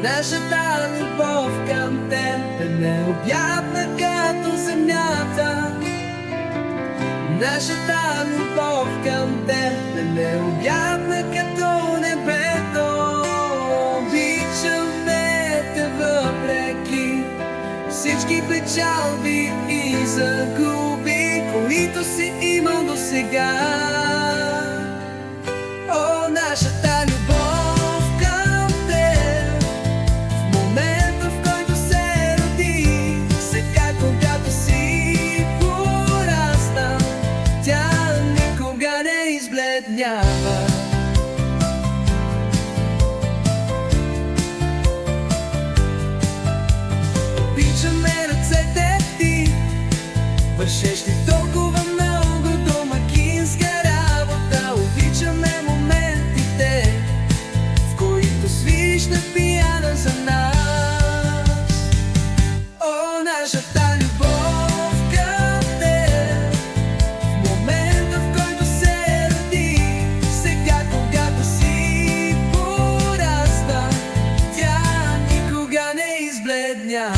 Нашата любов към теб е необятна като земята. Нашата любов към теб е необятна като небето. Обичаме те въпреки всички печалби и загуби, които си имал досега. О, нашата любов към теб, в момента, в който се роди, сега, когато си порасна, тя никога не избледнява. Обичаме ръцете ти, вършещи толкова много домакинска работа. Обичаме моментите, в които свириш на пиано за нас. О, нашата любов към теб, в момента, в който се роди, сега, когато си порасна, тя никога не избледнява.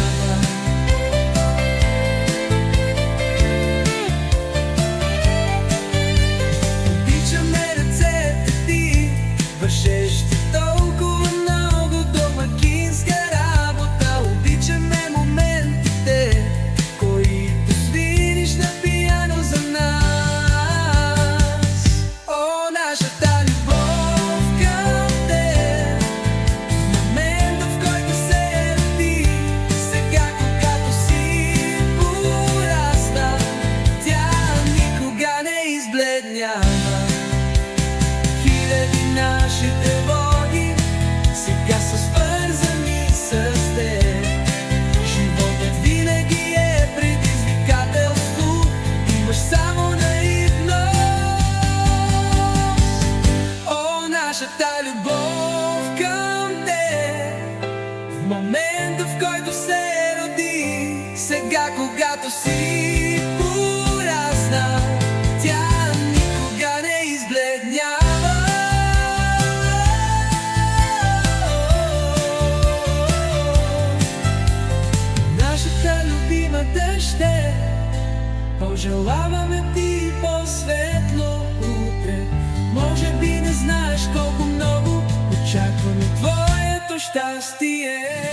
Вършещи толкова много домакинска работа. Обичаме моментите, които свириш на пиано за нас. О, нашата любов към теб, в момента, в който се роди, сега, когато си порасна, тя никога не избледнява. Нашите води сега са свързани с теб. Животът винаги е предизвикателство, имаш само наивност. О, нашата любов към теб, в момента, в който се роди, сега, когато си порасна, тя никога не избледнява. Дъще, пожелаваме ти по-светло утре. Може би не знаеш колко много очакваме твоето щастие.